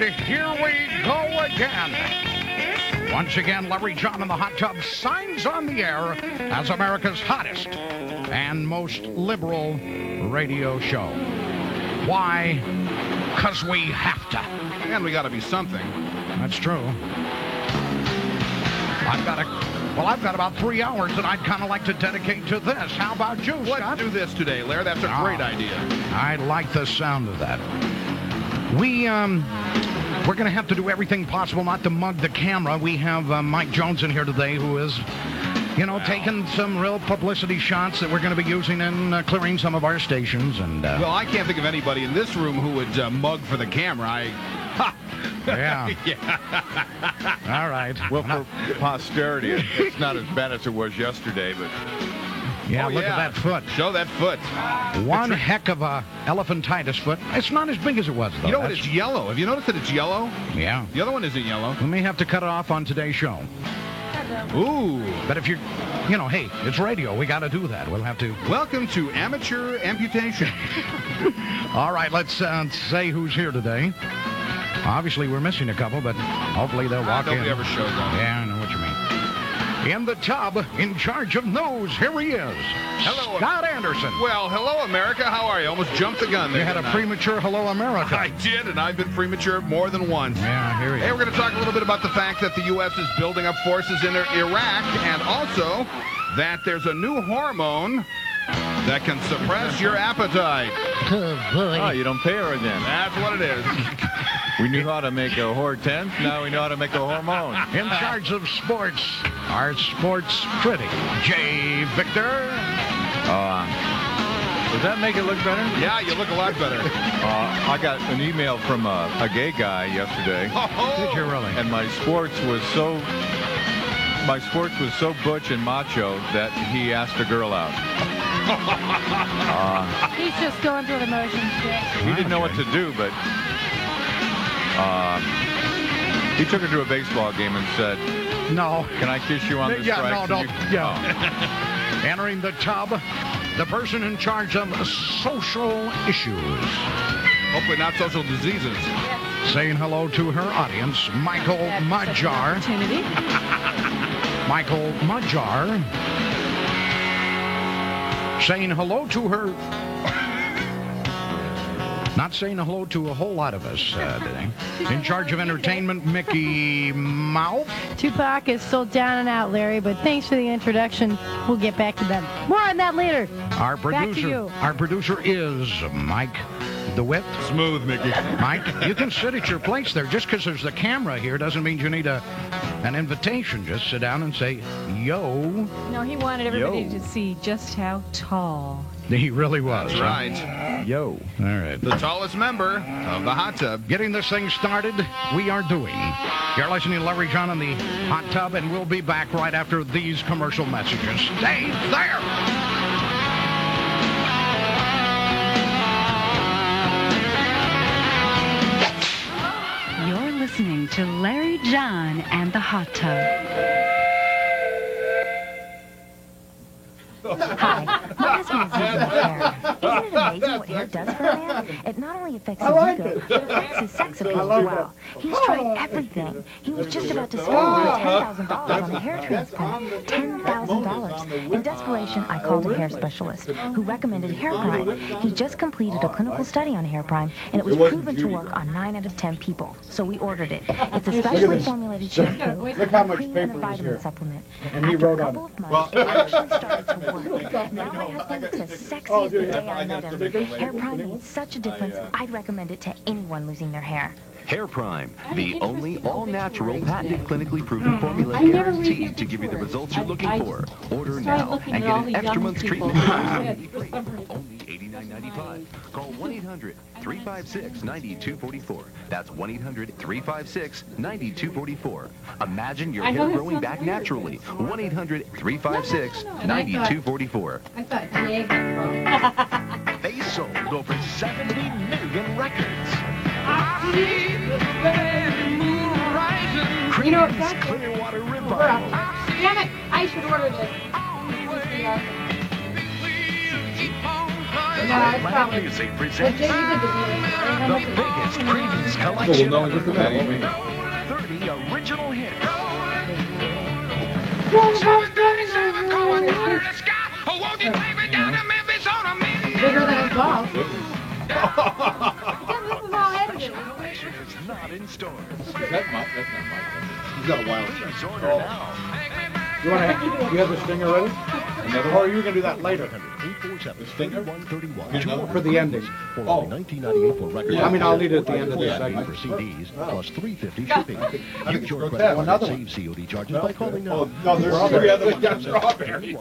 And here we go again. Once again, Larry John in the Hot Tub signs on the air as America's hottest and most liberal radio show. Why? Because we have to. And we got to be something. That's true. I've got about 3 hours that I'd kind of like to dedicate to this. How about you, Scott? Let's do this today, Larry. That's a great idea. I like the sound of that. We're going to have to do everything possible not to mug the camera. We have Mike Jones in here today who is, taking some real publicity shots that we're going to be using in clearing some of our stations. And well, I can't think of anybody in this room who would mug for the camera. Yeah. All right. Well, for posterity, it's not as bad as it was yesterday, but... Yeah, look at that foot. Show that foot. One heck of a elephantitis foot. It's not as big as it was, though. You know what? It's yellow. Have you noticed that it's yellow? Yeah. The other one isn't yellow. We may have to cut it off on today's show. Ooh. But if you're, hey, it's radio. We got to do that. We'll have to. Welcome to Amateur Amputation. All right, let's say who's here today. Obviously, we're missing a couple, but hopefully they'll walk in. Nobody ever shows up. Yeah, I know what you mean. In the tub, in charge of news, here he is. Hello, Scott Anderson. Well, hello, America. How are you? Almost jumped the gun there. You had a premature hello, America. I did, and I've been premature more than once. Yeah, here he is. Hey, we're going to talk a little bit about the fact that the U.S. is building up forces in Iraq, and also that there's a new hormone that can suppress your appetite. Oh, boy. Oh, you don't pay her again. That's what it is. We knew how to make a Hortense. Now we know how to make a hormone. In charge of sports, our sports critic, Jay Victor. Does that make it look better? Yeah, you look a lot better. I got an email from a gay guy yesterday. Did you really? And my sports was so butch and macho that he asked a girl out. He's just going through the motions. He didn't know what to do, but he took her to a baseball game and said, No. "Can I kiss you on the strike?" Yeah, no, don't. Yeah. Entering the tub, the person in charge of social issues. Hopefully not social diseases. Saying hello to her audience, Michael Majar. Michael Majar. Saying hello to her. Not saying hello to a whole lot of us today. In charge of entertainment, Mickey Mouse. Tupac is still down and out, Larry, but thanks for the introduction. We'll get back to that. More on that later. Our Back to you. producer is Mike DeWitt. Smooth, Mickey. Mike, you can sit at your place there. Just because there's the camera here doesn't mean you need an invitation. Just sit down and say, yo. No, he wanted everybody to see just how tall. He really was. That's right. Yo. All right. The tallest member of the hot tub. Getting this thing started, we are doing. You're listening to Larry John in the Hot Tub, and we'll be back right after these commercial messages. Stay there. You're listening to Larry John and the Hot Tub. Hi, my husband is using hair. Isn't it amazing what hair does for a man? It not only affects his ego, but it affects his sex appeal as well. He's tried everything. He was just about to spend $10,000 on a hair transplant. $10,000. In desperation, I called a hair specialist who recommended Hair Prime. He just completed a clinical study on Hair Prime, and it was proven to work on 9 out of 10 people. So we ordered it. It's a specially formulated shampoo, a cream, and a vitamin supplement. After a couple of months, it actually started to work. Now my husband is as sexy as the day I met him. Hair Prime made such a difference, I'd recommend it to anyone losing their hair. Hair Prime, the only all-natural, patented, clinically proven formula guaranteed to give you the results you're looking for. Order now and get an extra month's treatment. Only $89.95. Call 1-800-356-9244. That's 1-800-356-9244. Imagine your hair growing back naturally. 1-800-356-9244. They sold over 70 million records. Creedence Clearwater Revival. Damn it! I should order this. Heartland Music presents the biggest Creedence collection. 30 original hits. Bigger than his balls. Is not in stores. That's not Mike. He's got a wild Please shot. order now. You have the stinger ready? Another one? Or are you going to do that later? The stinger? For the ending. Oh. Yeah, I mean, I'll need it at the end of the segment. For CDs, plus $3.50 shipping. Use your credit card Another and one. save COD charges by calling now. No, there's three other ones. Got strawberries.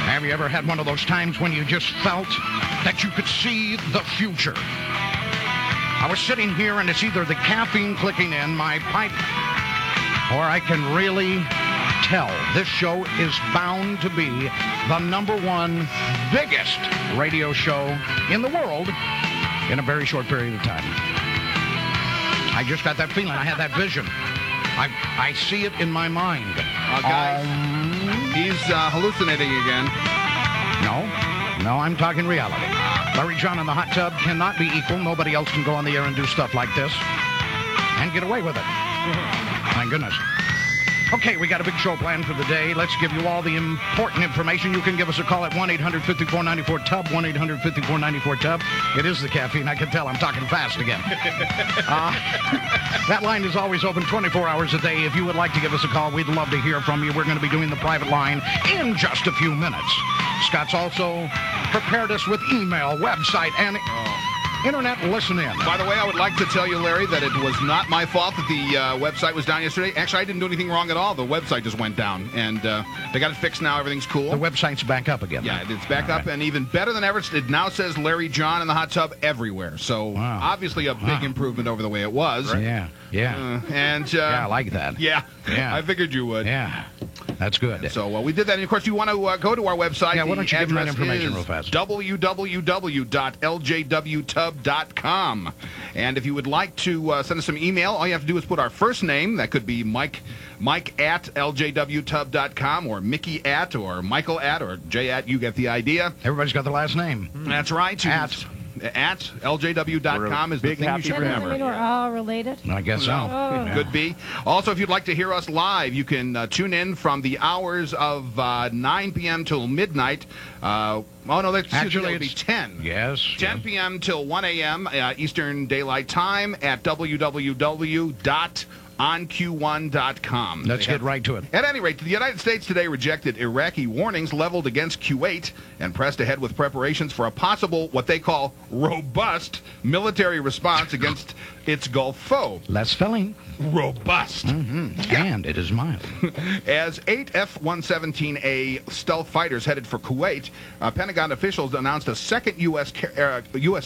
Have you ever had one of those times when you just felt that you could see the future? I was sitting here and it's either the caffeine clicking in my pipe or I can really tell this show is bound to be the #1 biggest radio show in the world in a very short period of time. I just got that feeling. I had that vision. I see it in my mind. Guys, he's hallucinating again. No, I'm talking reality. Larry John in the hot tub cannot be equal. Nobody else can go on the air and do stuff like this and get away with it. Thank goodness. Okay, we got a big show planned for the day. Let's give you all the important information. You can give us a call at 1-800-5494-TUB, 1-800-5494-TUB. It is the caffeine. I can tell I'm talking fast again. That line is always open 24 hours a day. If you would like to give us a call, we'd love to hear from you. We're going to be doing the private line in just a few minutes. Scott's also prepared us with email, website, and internet listen-in. By the way, I would like to tell you, Larry, that it was not my fault that the website was down yesterday. Actually, I didn't do anything wrong at all. The website just went down, and they got it fixed now. Everything's cool. The website's back up again. Yeah, it's back up, and even better than ever, it now says Larry John in the hot tub everywhere. So, obviously a big improvement over the way it was. Yeah. Yeah, I like that. Yeah, Yeah. I figured you would. Yeah, that's good. So we did that. And, of course, you want to go to our website. Yeah, why don't you give them that address information is real fast? www.ljwtub.com. And if you would like to send us some email, all you have to do is put our first name. That could be Mike at ljwtub.com, or Mickey at, or Michael at, or Jay at. You get the idea. Everybody's got the last name. That's right. At ljw.com is the thing you should remember. We're all related. I guess so. It could be. Also, if you'd like to hear us live, you can tune in from the hours of 9 p.m. till midnight. It'll be 10. Yes. 10 p.m. till 1 a.m. Eastern Daylight Time at www.onq1.com. Let's get right to it. At any rate, the United States today rejected Iraqi warnings leveled against Kuwait and pressed ahead with preparations for a possible, what they call, robust military response against its Gulf foe. Less filling. Robust. Mm-hmm. And it is mild. As 8 F-117A stealth fighters headed for Kuwait, Pentagon officials announced a second U.S.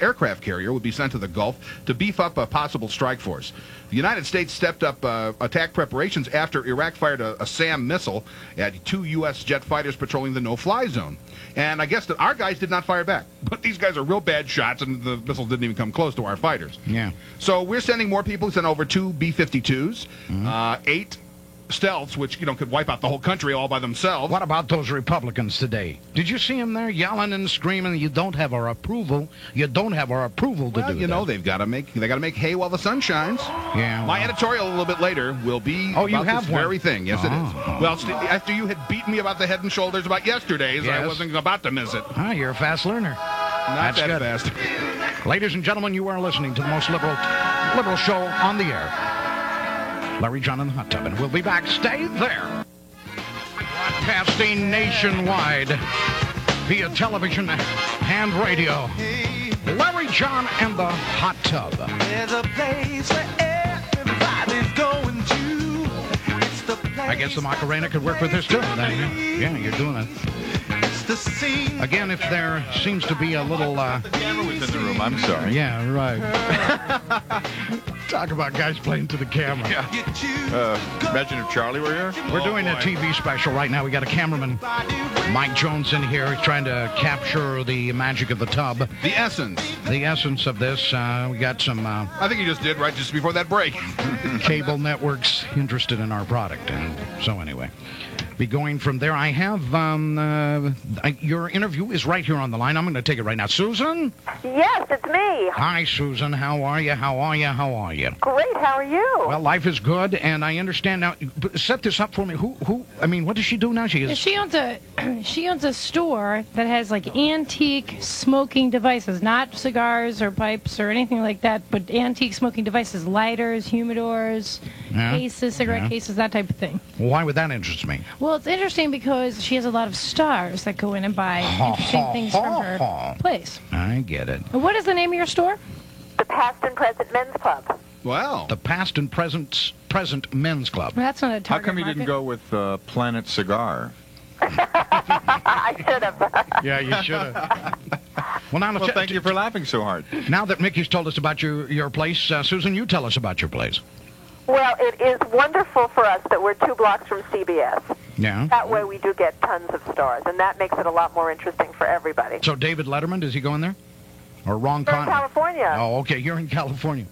aircraft carrier would be sent to the Gulf to beef up a possible strike force. The United States stepped up attack preparations after Iraq fired a SAM missile at 2 U.S. jet fighters patrolling the no-fly zone. And I guess that our guys did not fire back. But these guys are real bad shots, and the missile didn't even come close to our fighters. Yeah. So we're sending more people. We sent over 2 B-52s, 8 stealths, which, could wipe out the whole country all by themselves. What about those Republicans today? Did you see them there yelling and screaming, you don't have our approval? You don't have our approval to do that. They've got to make hay while the sun shines. Yeah. My editorial a little bit later will be about this very thing. Yes, it is. Well, after you had beaten me about the head and shoulders about yesterday's, yes. I wasn't about to miss it. You're a fast learner. Not That's that good. fast. Ladies and gentlemen, you are listening to the most liberal show on the air. Larry John in the hot tub, and we'll be back. Stay there. Broadcasting nationwide via television and radio. Larry John and the hot tub. There's a place where everybody's going to. It's the place. I guess the Macarena could work with this too. Yeah, you're doing it. It's the scene. Again, if there seems to be a little... The camera was in the room. I'm sorry. Yeah, right. Talk about guys playing to the camera. Imagine if Charlie were here. We're doing a TV special right now. We got a cameraman, Mike Jones, in here. He's trying to capture the magic of the tub. The essence. The essence of this. We got some... I think you just did right just before that break. Cable networks interested in our product. And so anyway, be going from there. I have your interview is right here on the line. I'm going to take it right now. Susan? Yes, it's me. Hi, Susan. How are you? How are you? How are you? Great. How are you? Well, life is good, and I understand now. Set this up for me. I mean, what does she do now? She owns a store that has like antique smoking devices, not cigars or pipes or anything like that, but antique smoking devices, lighters, humidors, cases, cigarette cases, that type of thing. Why would that interest me? Well, it's interesting because she has a lot of stars that go in and buy interesting things from her place. I get it. What is the name of your store? The Past and Present Men's Club. Wow. The Past and Present Men's Club. Well, that's not a target How come you market. didn't go with Planet Cigar? I should have. Yeah, you should have. Well, Thank you for laughing so hard. Now that Mickey's told us about your place, Susan, you tell us about your place. Well, it is wonderful for us that we're 2 blocks from CBS. Yeah. That way we do get tons of stars, and that makes it a lot more interesting for everybody. So David Letterman, does he go in there? Or wrong We're in continent? California. Oh, okay. You're in California.